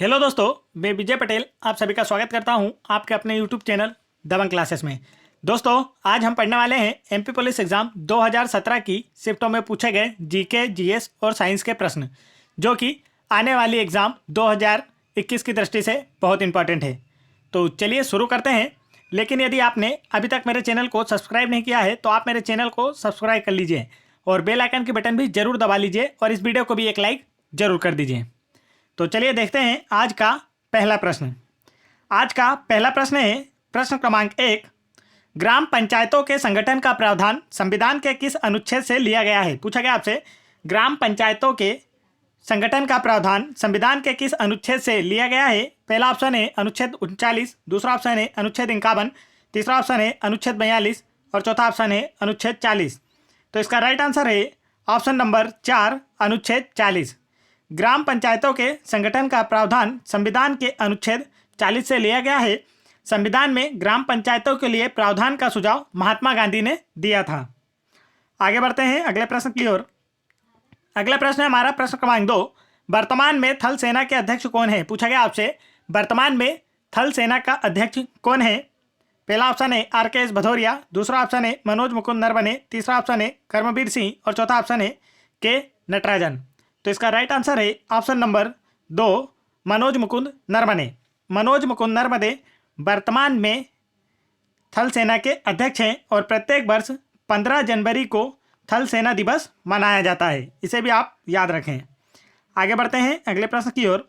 Hello दोस्तों, मैं विजय पटेल आप सभी का स्वागत करता हूं आपके अपने यूट्यूब चैनल दबंग क्लासेस में। दोस्तों, आज हम पढ़ने वाले हैं एमपी पुलिस एग्जाम 2017 की शिफ्टों में पूछे गए जीके, जीएस और साइंस के प्रश्न, जो कि आने वाली एग्जाम 2021 की दृष्टि से बहुत इंपॉर्टेंट है। तो चलिए शुरू करते हैं। लेकिन यदि आपने अभी तक मेरे चैनल को सब्सक्राइब नहीं किया है तो आप मेरे चैनल को सब्सक्राइब कर लीजिए और बेल आइकन के बटन भी जरूर दबा लीजिए और इस वीडियो को भी एक लाइक जरूर कर दीजिए। तो चलिए देखते हैं आज का पहला प्रश्न। आज का पहला प्रश्न है प्रश्न क्रमांक 1। ग्राम पंचायतों के संगठन का प्रावधान संविधान के किस अनुच्छेद से लिया गया है? पूछा गया आपसे, ग्राम पंचायतों के संगठन का प्रावधान संविधान के किस अनुच्छेद से लिया गया है? पहला ऑप्शन है अनुच्छेद 39, दूसरा ऑप्शन है अनुच्छेद 51, तीसरा ऑप्शन है अनुच्छेद 42 और चौथा ऑप्शन है अनुच्छेद 40। तो इसका राइट आंसर है ऑप्शन नंबर 4, अनुच्छेद 40। ग्राम पंचायतों के संगठन का प्रावधान संविधान के अनुच्छेद 40 से लिया गया है। संविधान में ग्राम पंचायतों के लिए प्रावधान का सुझाव महात्मा गांधी ने दिया था। आगे बढ़ते हैं अगले प्रश्न की ओर। अगला प्रश्न है हमारा प्रश्न क्रमांक 2। वर्तमान में थल सेना के अध्यक्ष कौन है? पूछा गया आपसे, वर्तमान में थल सेना का अध्यक्ष कौन है? पहला ऑप्शन है आर.के.एस. भदौरिया, दूसरा ऑप्शन है मनोज मुकुंद नरवणे, तीसरा ऑप्शन है कर्मवीर सिंह और चौथा ऑप्शन है के नटराजन। तो इसका राइट आंसर है ऑप्शन नंबर 2, मनोज मुकुंद नरवणे। मनोज मुकुंद नरवणे वर्तमान में थल सेना के अध्यक्ष हैं और प्रत्येक वर्ष 15 जनवरी को थल सेना दिवस मनाया जाता है। इसे भी आप याद रखें। आगे बढ़ते हैं अगले प्रश्न की ओर।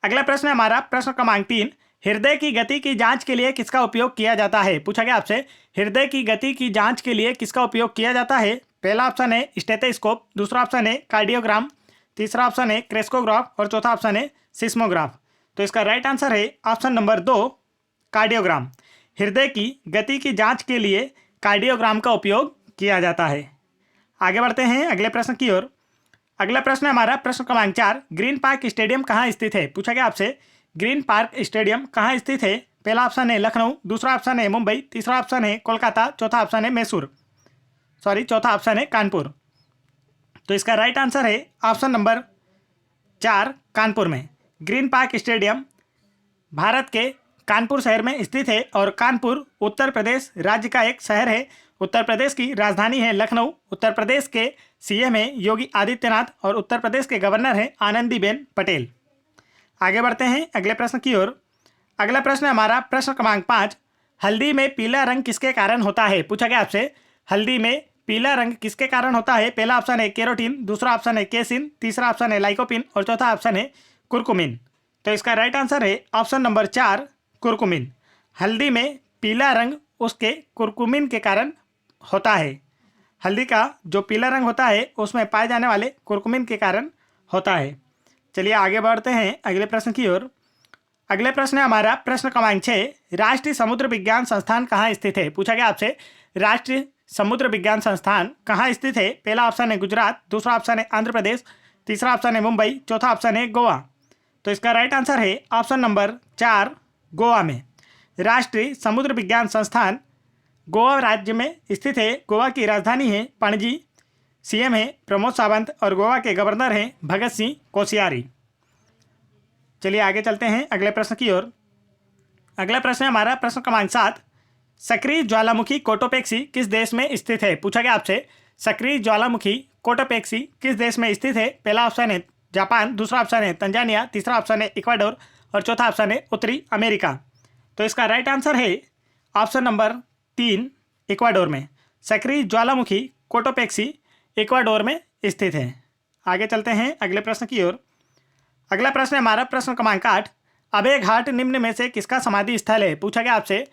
अगला प्रश्न है हमारा प्रश्न क्रमांक 3। हृदय की गति की जांच के लिए किसका उपयोग किया जाता है? पूछा गया आपसे, हृदय की गति की जांच के लिए किसका उपयोग किया जाता है? पहला ऑप्शन है स्टेथोस्कोप, दूसरा ऑप्शन है कार्डियोग्राम, तीसरा ऑप्शन है क्रेस्कोग्राफ और चौथा ऑप्शन है सिस्मोग्राफ। तो इसका राइट आंसर है ऑप्शन नंबर 2, कार्डियोग्राम। हृदय की गति की जांच के लिए कार्डियोग्राम का उपयोग किया जाता है। आगे बढ़ते हैं अगले प्रश्न की ओर। अगला प्रश्न है हमारा प्रश्न क्रमांक 4। ग्रीन पार्क स्टेडियम कहाँ स्थित है? पूछा गया आपसे, ग्रीन पार्क स्टेडियम कहाँ स्थित है? पहला ऑप्शन है लखनऊ, दूसरा ऑप्शन है मुंबई, तीसरा ऑप्शन है कोलकाता, चौथा ऑप्शन है कानपुर। तो इसका राइट आंसर है ऑप्शन नंबर 4, कानपुर में। ग्रीन पार्क स्टेडियम भारत के कानपुर शहर में स्थित है और कानपुर उत्तर प्रदेश राज्य का एक शहर है। उत्तर प्रदेश की राजधानी है लखनऊ। उत्तर प्रदेश के सीएम हैं योगी आदित्यनाथ और उत्तर प्रदेश के गवर्नर हैं आनंदीबेन पटेल। आगे बढ़ते हैं अगले प्रश्न की ओर। अगला प्रश्न है हमारा प्रश्न क्रमांक 5। हल्दी में पीला रंग किसके कारण होता है? पूछा गया आपसे, हल्दी में पीला रंग किसके कारण होता है? पहला ऑप्शन है केरोटीन, दूसरा ऑप्शन है केसिन, तीसरा ऑप्शन है लाइकोपिन और चौथा ऑप्शन है कुरकुमिन। तो इसका राइट आंसर है ऑप्शन नंबर 4, कुरकुमिन। हल्दी में पीला रंग उसके कुरकुमिन के कारण होता है। हल्दी का जो पीला रंग होता है उसमें पाए जाने वाले कुरकुमिन के कारण होता है। चलिए आगे बढ़ते हैं अगले प्रश्न की ओर। अगले प्रश्न है हमारा प्रश्न क्रमांक 6। राष्ट्रीय समुद्र विज्ञान संस्थान कहाँ स्थित है? पूछा गया आपसे, राष्ट्रीय समुद्र विज्ञान संस्थान कहाँ स्थित है? पहला ऑप्शन है गुजरात, दूसरा ऑप्शन है आंध्र प्रदेश, तीसरा ऑप्शन है मुंबई, चौथा ऑप्शन है गोवा। तो इसका राइट आंसर है ऑप्शन नंबर 4, गोवा में। राष्ट्रीय समुद्र विज्ञान संस्थान गोवा राज्य में स्थित है। गोवा की राजधानी है पणजी। सीएम है प्रमोद सावंत और गोवा के गवर्नर हैं भगत सिंह कोश्यारी। चलिए आगे चलते हैं अगले प्रश्न की ओर। अगला प्रश्न है हमारा प्रश्न क्रमांक 7। सक्रिय ज्वालामुखी कोटोपेक्सी किस देश में स्थित है? पूछा गया आपसे, सक्रिय ज्वालामुखी कोटोपेक्सी किस देश में स्थित है? पहला ऑप्शन है जापान, दूसरा ऑप्शन है तंजानिया, तीसरा ऑप्शन है इक्वाडोर और चौथा ऑप्शन है उत्तरी अमेरिका। तो इसका राइट आंसर है ऑप्शन नंबर 3, इक्वाडोर में। सक्रिय ज्वालामुखी कोटोपेक्सी इक्वाडोर में स्थित है। आगे चलते हैं अगले प्रश्न की ओर। अगला प्रश्न है हमारा प्रश्न क्रमांक 8। अभय घाट निम्न में से किसका समाधि स्थल है? पूछा गया आपसे,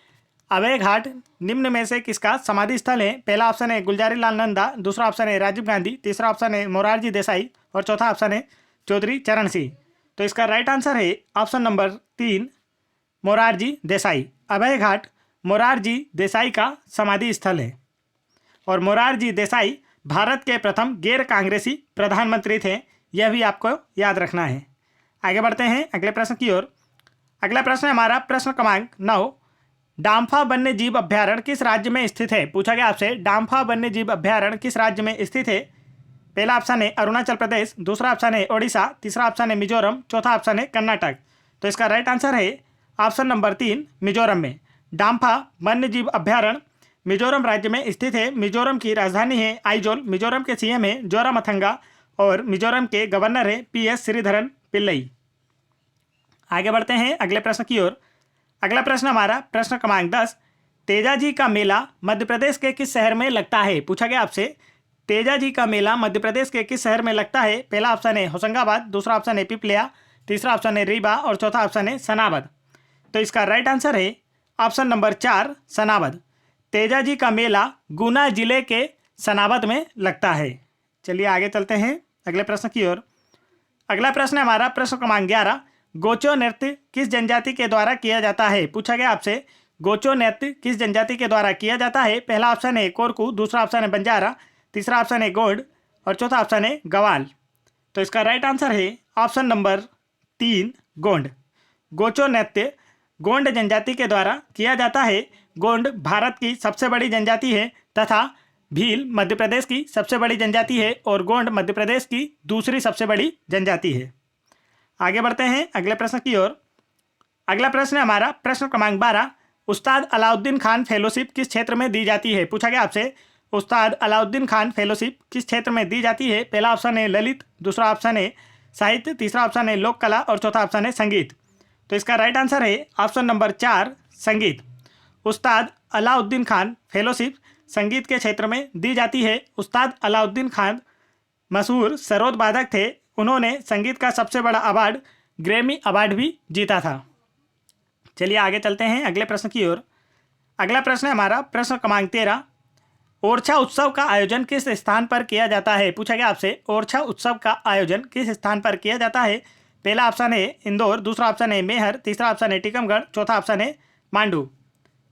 अभय घाट निम्न में से किसका समाधि स्थल है? पहला ऑप्शन है गुलजारी लाल नंदा, दूसरा ऑप्शन है राजीव गांधी, तीसरा ऑप्शन है मोरारजी देसाई और चौथा ऑप्शन है चौधरी चरण सिंह। तो इसका राइट आंसर है ऑप्शन नंबर 3, मोरारजी देसाई। अभय घाट मोरारजी देसाई का समाधि स्थल है और मोरारजी देसाई भारत के प्रथम गैर कांग्रेसी प्रधानमंत्री थे। यह भी आपको याद रखना है। आगे बढ़ते हैं अगले प्रश्न की ओर। अगला प्रश्न है हमारा प्रश्न क्रमांक 9। डाम्फा वन्य जीव अभ्यारण्य किस राज्य में स्थित है? पूछा गया आपसे, डाम्फा वन्य जीव अभ्यारण्य किस राज्य में स्थित है? पहला ऑप्शन है अरुणाचल प्रदेश, दूसरा ऑप्शन है ओडिशा, तीसरा ऑप्शन है मिजोरम, चौथा ऑप्शन है कर्नाटक। तो इसका राइट आंसर है ऑप्शन नंबर 3 मिजोरम में। डाम्फा वन्य जीव अभ्यारण्य मिजोरम राज्य में स्थित है। मिजोरम की राजधानी है आइजोल। मिजोरम के सीएम है जोरामथंगा और मिजोरम के गवर्नर है PS श्रीधरन पिल्लई। आगे बढ़ते हैं अगले प्रश्न की ओर। अगला प्रश्न हमारा प्रश्न क्रमांक 10, तेजाजी का मेला मध्य प्रदेश के किस शहर में लगता है? पूछा गया आपसे तेजाजी का मेला मध्य प्रदेश के किस शहर में लगता है? पहला ऑप्शन है होशंगाबाद, दूसरा ऑप्शन है पिपलिया, तीसरा ऑप्शन है रीवा और चौथा ऑप्शन है सनाबद। तो इसका राइट आंसर है ऑप्शन नंबर 4 सनाबद। तेजाजी का मेला गुना जिले के सनाबद में लगता है। चलिए आगे चलते हैं अगले प्रश्न की ओर। अगला प्रश्न है हमारा प्रश्न क्रमांक 11, गोचो नृत्य किस जनजाति के द्वारा किया जाता है? पूछा गया आपसे गोचो नृत्य किस जनजाति के द्वारा किया जाता है? पहला ऑप्शन है कोरकू, दूसरा ऑप्शन है बंजारा, तीसरा ऑप्शन है गोंड और चौथा ऑप्शन है गवाल। तो इसका राइट आंसर है ऑप्शन नंबर 3 गोंड। गोचो नृत्य गोंड जनजाति के द्वारा किया जाता है। गोंड भारत की सबसे बड़ी जनजाति है तथा भील मध्य प्रदेश की सबसे बड़ी जनजाति है और गोंड मध्य प्रदेश की दूसरी सबसे बड़ी जनजाति है। आगे बढ़ते हैं अगले प्रश्न की ओर। अगला प्रश्न है हमारा प्रश्न क्रमांक 12, उस्ताद अलाउद्दीन खान फेलोशिप किस क्षेत्र में दी जाती है? पूछा गया आपसे उस्ताद अलाउद्दीन खान फेलोशिप किस क्षेत्र में दी जाती है? पहला ऑप्शन है ललित, दूसरा ऑप्शन है साहित्य, तीसरा ऑप्शन है लोक कला और चौथा ऑप्शन है संगीत। तो इसका राइट आंसर है ऑप्शन नंबर 4 संगीत। उस्ताद अलाउद्दीन खान फेलोशिप संगीत के क्षेत्र में दी जाती है। उस्ताद अलाउद्दीन खान मशहूर सरोद वादक थे। उन्होंने संगीत का सबसे बड़ा अवार्ड ग्रैमी अवार्ड भी जीता था। चलिए आगे चलते हैं अगले प्रश्न की ओर। अगला प्रश्न है हमारा प्रश्न क्रमांक 13, ओरछा उत्सव का आयोजन किस स्थान पर किया जाता है? पूछा गया आपसे ओरछा उत्सव का आयोजन किस स्थान पर किया जाता है? पहला ऑप्शन है इंदौर, दूसरा ऑप्शन है मैहर, तीसरा ऑप्शन है टीकमगढ़, चौथा ऑप्शन है मांडू।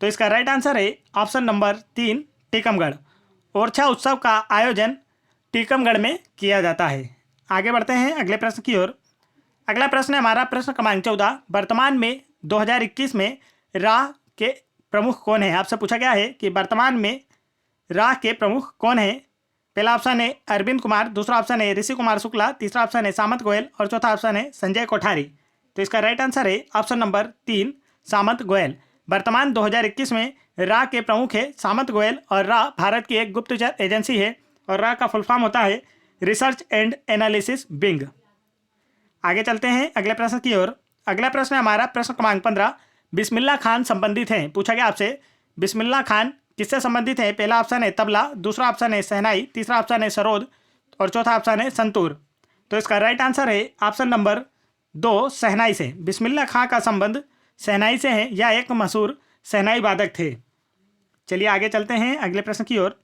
तो इसका राइट आंसर है ऑप्शन नंबर 3 टीकमगढ़। ओरछा उत्सव का आयोजन टीकमगढ़ में किया जाता है। आगे बढ़ते हैं अगले प्रश्न की ओर। अगला प्रश्न है हमारा प्रश्न क्रमांक 14, वर्तमान में 2021 में राह के प्रमुख कौन है? आपसे पूछा गया है कि वर्तमान में राह के प्रमुख कौन है? पहला ऑप्शन है अरविंद कुमार, दूसरा ऑप्शन है ऋषि कुमार शुक्ला, तीसरा ऑप्शन है सामंत गोयल और चौथा ऑप्शन है संजय कोठारी। तो इसका राइट आंसर है ऑप्शन नंबर 3 सामंत गोयल। वर्तमान 2021 में राह के प्रमुख है सामंत गोयल और राह भारत की एक गुप्तचर एजेंसी है और राह का फुल फॉर्म होता है रिसर्च एंड एनालिसिस विंग। आगे चलते हैं अगले प्रश्न की ओर। अगला प्रश्न है हमारा प्रश्न क्रमांक 15, बिस्मिल्लाह खान संबंधित हैं। पूछा गया आपसे बिस्मिल्लाह खान किससे संबंधित है? पहला ऑप्शन है तबला, दूसरा ऑप्शन है शहनाई, तीसरा ऑप्शन है सरोद और चौथा ऑप्शन है संतूर। तो इसका राइट आंसर है ऑप्शन नंबर 2 शहनाई से। बिस्मिल्लाह खान का संबंध शहनाई से है। यह एक मशहूर शहनाई वादक थे। चलिए आगे चलते हैं अगले प्रश्न की ओर।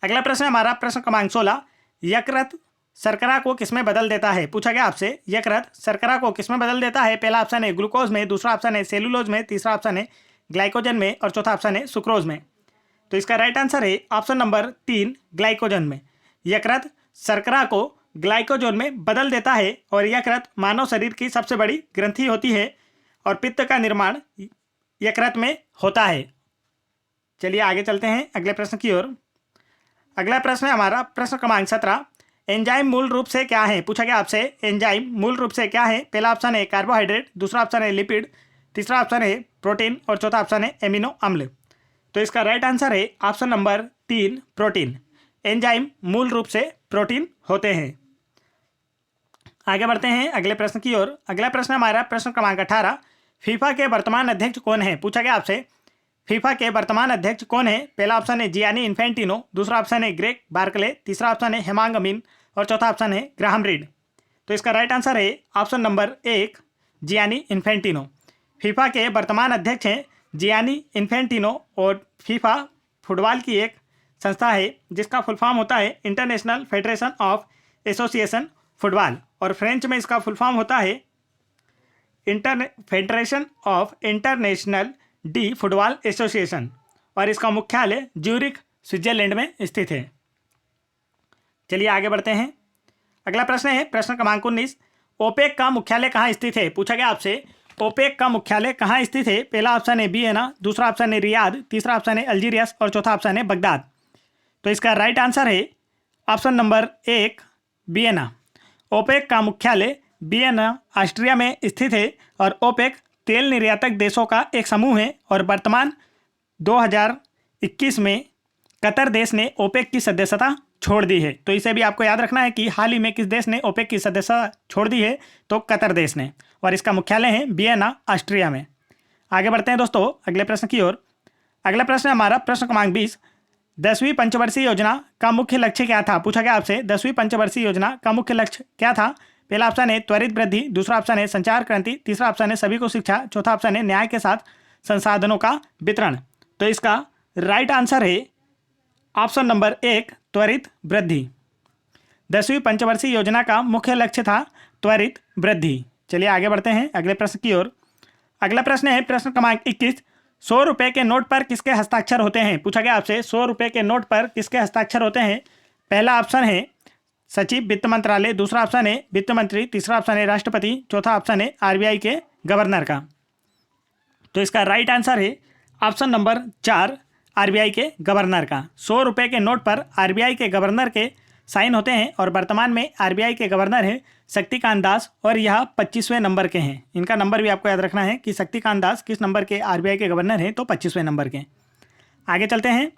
अगला प्रश्न है हमारा प्रश्न क्रमांक 16, यकृत शर्करा को किसमें बदल देता है? पूछा गया आपसे यकृत शर्करा को किसमें बदल देता है? पहला ऑप्शन है ग्लूकोज में, दूसरा ऑप्शन है सेलुलोज में, तीसरा ऑप्शन है ग्लाइकोजन में और चौथा ऑप्शन है सुक्रोज में। तो इसका राइट आंसर है ऑप्शन नंबर 3 ग्लाइकोजन में। यकृत शर्करा को ग्लाइकोजन में बदल देता है और यकृत मानव शरीर की सबसे बड़ी ग्रंथि होती है और पित्त का निर्माण यकृत में होता है। चलिए आगे चलते हैं अगले प्रश्न की ओर। अगला प्रश्न है हमारा प्रश्न क्रमांक 17, एंजाइम मूल रूप से क्या है? पूछा गया आपसे एंजाइम मूल रूप से क्या है? पहला ऑप्शन है कार्बोहाइड्रेट, दूसरा ऑप्शन है लिपिड, तीसरा ऑप्शन है प्रोटीन और चौथा ऑप्शन है एमिनो अम्ल। तो इसका राइट आंसर है ऑप्शन नंबर 3 प्रोटीन। एंजाइम मूल रूप से प्रोटीन होते हैं। आगे बढ़ते हैं अगले प्रश्न की ओर। अगला प्रश्न हमारा प्रश्न क्रमांक 18, फीफा के वर्तमान अध्यक्ष कौन है? पूछा गया आपसे फीफा के वर्तमान अध्यक्ष कौन है? पहला ऑप्शन है जियानी इन्फेंटिनो, दूसरा ऑप्शन है ग्रेग बार्कले, तीसरा ऑप्शन है हेमांग अमीन और चौथा ऑप्शन है ग्राहम रीड। तो इसका राइट आंसर है option number 1 Gianni Infantino. FIFA के वर्तमान अध्यक्ष हैं जियानी इन्फेंटिनो और फीफा फुटबॉल की एक संस्था है जिसका फुल फॉर्म होता है international federation of association football और फ्रेंच में इसका फुल फॉर्म होता है federation of international D football association और इसका मुख्यालय ज्यूरिख स्विट्जरलैंड में स्थित है। चलिए आगे बढ़ते हैं। अगला प्रश्न है प्रश्न क्रमांक 19, ओपेक का मुख्यालय कहाँ स्थित है? पूछा गया आपसे ओपेक का मुख्यालय कहाँ स्थित है? पहला ऑप्शन है वियना, दूसरा ऑप्शन है रियाद, तीसरा ऑप्शन है अल्जीरियस और चौथा ऑप्शन है बगदाद। तो इसका राइट आंसर है ऑप्शन नंबर 1 वियना। ओपेक का मुख्यालय वियना ऑस्ट्रिया में स्थित है और ओपेक तेल निर्यातक देशों का एक समूह है और वर्तमान 2021 में कतर देश ने ओपेक की सदस्यता छोड़ दी है। तो इसे भी आपको याद रखना है कि हाल ही में किस देश ने ओपेक की सदस्यता छोड़ दी है, तो कतर देश ने, और इसका मुख्यालय है वियना ऑस्ट्रिया में। आगे बढ़ते हैं दोस्तों अगले प्रश्न की ओर। अगला प्रश्न है हमारा प्रश्न क्रमांक 20। 10वीं पंचवर्षीय योजना का मुख्य लक्ष्य क्या था? पूछा गया आपसे 10वीं पंचवर्षीय योजना का मुख्य लक्ष्य क्या था? पहला ऑप्शन है त्वरित वृद्धि, दूसरा ऑप्शन है संचार क्रांति, तीसरा ऑप्शन है सभी को शिक्षा, चौथा ऑप्शन है न्याय के साथ संसाधनों का वितरण। तो इसका राइट आंसर है ऑप्शन नंबर 1 त्वरित वृद्धि। 10वीं पंचवर्षीय योजना का मुख्य लक्ष्य था त्वरित वृद्धि। चलिए आगे बढ़ते हैं अगले प्रश्न की ओर। अगला प्रश्न है प्रश्न क्रमांक 21। 100 रुपये के नोट पर किसके हस्ताक्षर होते हैं? पूछा गया आपसे 100 रुपये के नोट पर किसके हस्ताक्षर होते हैं? पहला ऑप्शन है सचिव वित्त मंत्रालय, दूसरा ऑप्शन है वित्त मंत्री, तीसरा ऑप्शन है राष्ट्रपति, चौथा ऑप्शन है आरबीआई के गवर्नर का। तो इसका राइट आंसर है ऑप्शन नंबर 4 आरबीआई के गवर्नर का। 100 रुपये के नोट पर आरबीआई के गवर्नर के साइन होते हैं और वर्तमान में आरबीआई के गवर्नर हैं शक्तिकांत दास और यह 25वें नंबर के हैं। इनका नंबर भी आपको याद रखना है कि शक्तिकांत दास किस नंबर के आरबीआई के गवर्नर हैं, तो 25वें नंबर के। आगे चलते हैं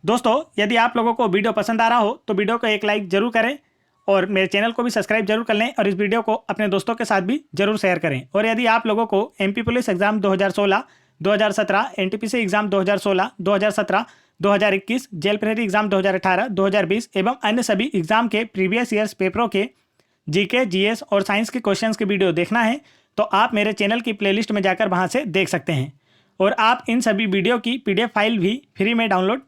दोस्तों। यदि आप लोगों को वीडियो पसंद आ रहा हो तो वीडियो को एक लाइक जरूर करें और मेरे चैनल को भी सब्सक्राइब जरूर कर लें और इस वीडियो को अपने दोस्तों के साथ भी जरूर शेयर करें। और यदि आप लोगों को MP police exam 2016, 2017, NTPC exam 2016, 2017, 2021, jail प्रहरी एग्जाम 2018, 2020 एवं अन्य सभी एग्जाम के प्रीवियस ईयर्स पेपरों के जीके, जीएस और साइंस के क्वेश्चंस की वीडियो देखना है तो आप मेरे चैनल की प्लेलिस्ट में जाकर वहां से देख सकते हैं। और आप इन सभी वीडियो की पीडीएफ फाइल भी फ्री में डाउनलोड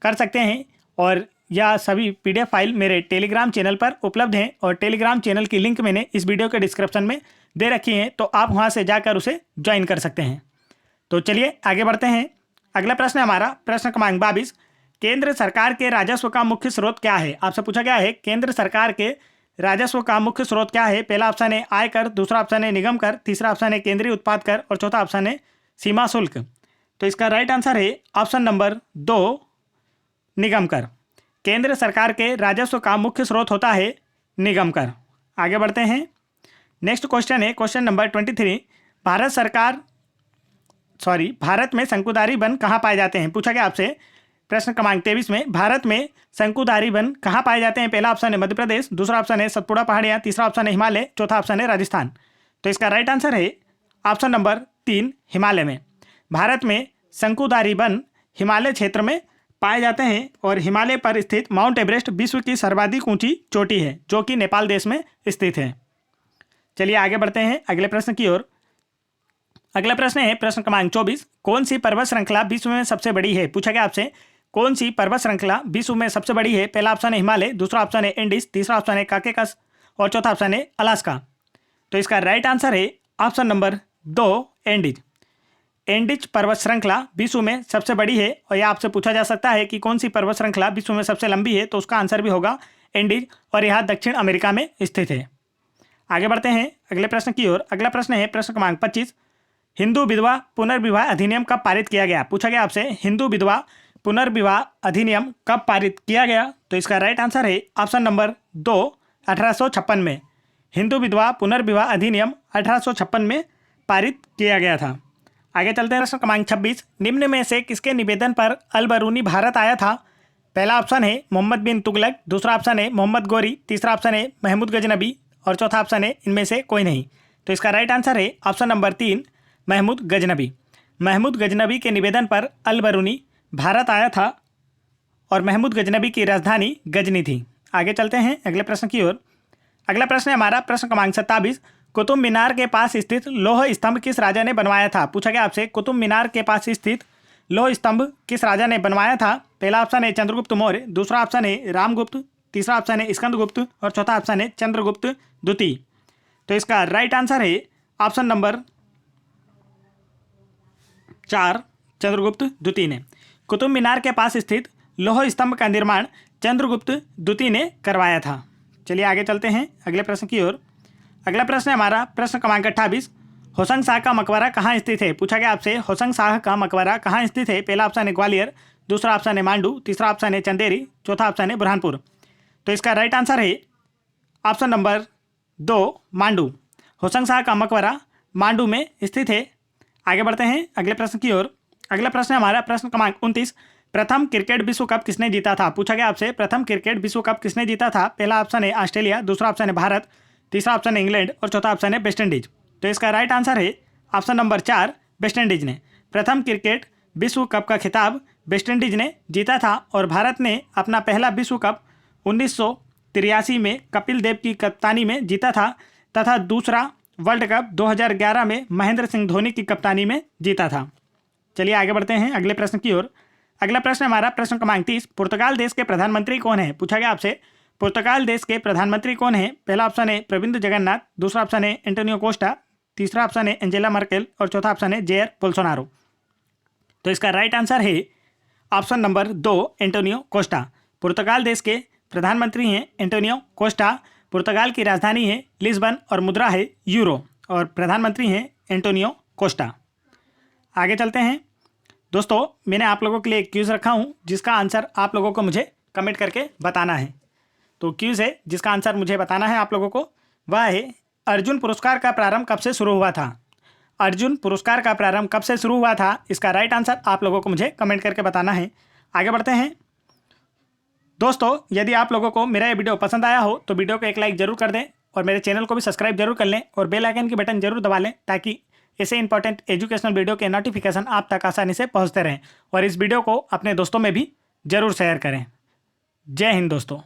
कर सकते हैं और यह सभी पीडीएफ फाइल मेरे टेलीग्राम चैनल पर उपलब्ध हैं और टेलीग्राम चैनल की लिंक मैंने इस वीडियो के डिस्क्रिप्शन में दे रखी है, तो आप वहां से जाकर उसे ज्वाइन कर सकते हैं। तो चलिए आगे बढ़ते हैं। अगला प्रश्न है हमारा प्रश्न क्रमांक 22। केंद्र सरकार के राजस्व का मुख्य स्रोत क्या है? आपसे पूछा गया है केंद्र सरकार के राजस्व का मुख्य स्रोत क्या है? पहला ऑप्शन है आयकर, दूसरा ऑप्शन है निगम कर, तीसरा ऑप्शन है केंद्रीय उत्पाद कर और चौथा ऑप्शन है सीमा शुल्क। तो इसका राइट आंसर है ऑप्शन नंबर 2 निगम कर। केंद्र सरकार के राजस्व का मुख्य स्रोत होता है निगम कर। आगे बढ़ते हैं। नेक्स्ट क्वेश्चन है क्वेश्चन नंबर 23। भारत में शंकुधारी वन कहाँ पाए जाते हैं? पूछा गया आपसे प्रश्न क्रमांक 23 में भारत में शंकुधारी वन कहाँ पाए जाते हैं? पहला ऑप्शन है मध्य प्रदेश, दूसरा ऑप्शन है सतपुड़ा पहाड़ियाँ, तीसरा ऑप्शन है हिमालय, चौथा ऑप्शन है राजस्थान। तो इसका राइट आंसर है ऑप्शन नंबर 3 हिमालय में। भारत में शंकुधारी वन हिमालय क्षेत्र में पाए जाते हैं और हिमालय पर स्थित माउंट एवरेस्ट विश्व की सर्वाधिक ऊंची चोटी है जो कि नेपाल देश में स्थित है। चलिए आगे बढ़ते हैं अगले प्रश्न की ओर। अगला प्रश्न है प्रश्न क्रमांक 24। कौन सी पर्वत श्रृंखला विश्व में सबसे बड़ी है? पूछा गया आपसे कौन सी पर्वत श्रृंखला विश्व में सबसे बड़ी है? पहला ऑप्शन है हिमालय, दूसरा ऑप्शन है एंडीज, तीसरा ऑप्शन है काकेकस और चौथा ऑप्शन है अलास्का। तो इसका राइट आंसर है ऑप्शन नंबर 2 एंडीज। एंडीज पर्वत श्रृंखला विश्व में सबसे बड़ी है और यह आपसे पूछा जा सकता है कि कौन सी पर्वत श्रृंखला विश्व में सबसे लंबी है, तो उसका आंसर भी होगा एंडीज और यह दक्षिण अमेरिका में स्थित है। आगे बढ़ते हैं अगले प्रश्न की ओर। अगला प्रश्न है प्रश्न क्रमांक 25। हिंदू विधवा पुनर्विवाह अधिनियम कब पारित किया गया? पूछा गया आपसे हिंदू विधवा पुनर्विवाह अधिनियम कब पारित किया गया? तो इसका राइट आंसर है ऑप्शन नंबर 2 1856 में। हिंदू विधवा पुनर्विवाह अधिनियम 1856 में पारित किया गया था। आगे चलते हैं प्रश्न क्रमांक 26। निम्न में से किसके निवेदन पर अल बरूनी भारत आया था? पहला ऑप्शन है मोहम्मद बिन तुगलक, दूसरा ऑप्शन है मोहम्मद गोरी, तीसरा ऑप्शन है महमूद गजनबी और चौथा ऑप्शन है इनमें से कोई नहीं। तो इसका राइट आंसर है ऑप्शन नंबर 3 महमूद गजनबी। महमूद गजनबी के निवेदन पर अल बरूनी भारत आया था और महमूद गजनबी की राजधानी गजनी थी। आगे चलते हैं अगले प्रश्न की ओर। अगला प्रश्न है हमारा प्रश्न क्रमांक 27। कुतुब मीनार के पास स्थित लौह स्तंभ किस राजा ने बनवाया था? पूछा गया आपसे कुतुब मीनार के पास स्थित लौह स्तंभ किस राजा ने बनवाया था? पहला ऑप्शन है चंद्रगुप्त मौर्य, दूसरा ऑप्शन है रामगुप्त, तीसरा ऑप्शन है स्कंदगुप्त और चौथा ऑप्शन है चंद्रगुप्त द्वितीय। तो इसका राइट आंसर है ऑप्शन नंबर 4 चंद्रगुप्त द्वितीय ने। कुतुब मीनार के पास स्थित लौह स्तंभ का निर्माण चंद्रगुप्त द्वितीय ने करवाया था। चलिए आगे चलते हैं अगले प्रश्न की ओर। अगला प्रश्न है हमारा प्रश्न क्रमांक 28। होशंग शाह का मकबरा कहाँ स्थित है? पूछा गया आपसे होशंग शाह का मकबरा कहाँ स्थित है? पहला ऑप्शन है ग्वालियर, दूसरा ऑप्शन है मांडू, तीसरा ऑप्शन है चंदेरी, चौथा ऑप्शन है बुरहानपुर। तो इसका राइट आंसर है ऑप्शन नंबर 2 मांडू। होशंग शाह का मकबरा मांडू में स्थित है। आगे बढ़ते हैं अगले प्रश्न की ओर। अगला प्रश्न है हमारा प्रश्न क्रमांक 29। प्रथम क्रिकेट विश्व कप किसने जीता था? पूछा गया आपसे प्रथम क्रिकेट विश्व कप किसने जीता था? पहला ऑप्शन है ऑस्ट्रेलिया, दूसरा ऑप्शन है भारत, तीसरा ऑप्शन है इंग्लैंड और चौथा ऑप्शन है वेस्ट इंडीज। तो इसका राइट आंसर है ऑप्शन नंबर 4 वेस्ट इंडीज ने। प्रथम क्रिकेट विश्व कप का खिताब वेस्ट इंडीज ने जीता था और भारत ने अपना पहला विश्व कप 1983 में कपिल देव की कप्तानी में जीता था तथा दूसरा वर्ल्ड कप 2011 में महेंद्र सिंह धोनी की कप्तानी में जीता था। चलिए आगे बढ़ते हैं अगले प्रश्न की ओर। अगला प्रश्न हमारा प्रश्न क्रमांक 30। पुर्तगाल देश के प्रधानमंत्री कौन है? पूछा गया आपसे पुर्तगाल देश के प्रधानमंत्री कौन है? पहला ऑप्शन है प्रविंद जगन्नाथ, दूसरा ऑप्शन है एंटोनियो कोस्टा, तीसरा ऑप्शन है एंजेला मर्केल और चौथा ऑप्शन है जेयर बोल्सोनारो। तो इसका राइट आंसर है ऑप्शन नंबर 2 एंटोनियो कोस्टा। पुर्तगाल देश के प्रधानमंत्री हैं एंटोनियो कोस्टा। पुर्तगाल की राजधानी है लिस्बन और मुद्रा है यूरो और प्रधानमंत्री हैं एंटोनियो कोस्टा। आगे चलते हैं दोस्तों, मैंने आप लोगों के लिए एक क्विज़ रखा हूं जिसका आंसर आप लोगों को मुझे कमेंट करके बताना है। तो क्विज़ है जिसका आंसर मुझे बताना है आप लोगों को, वह है अर्जुन पुरस्कार का प्रारंभ कब से शुरू हुआ था? अर्जुन पुरस्कार का प्रारंभ कब से शुरू हुआ था? इसका राइट आंसर आप लोगों को मुझे कमेंट करके बताना है। आगे बढ़ते हैं दोस्तों, यदि आप लोगों को मेरा ये वीडियो पसंद आया हो तो वीडियो को एक लाइक जरूर कर दें और मेरे चैनल को भी सब्सक्राइब जरूर कर लें और बेल आइकन की बटन जरूर दबा लें ताकि ऐसे इंपॉर्टेंट एजुकेशनल वीडियो के नोटिफिकेशन आप तक आसानी से पहुंचते रहें। और इस वीडियो को अपने दोस्तों में भी जरूर शेयर करें। जय हिंद दोस्तों।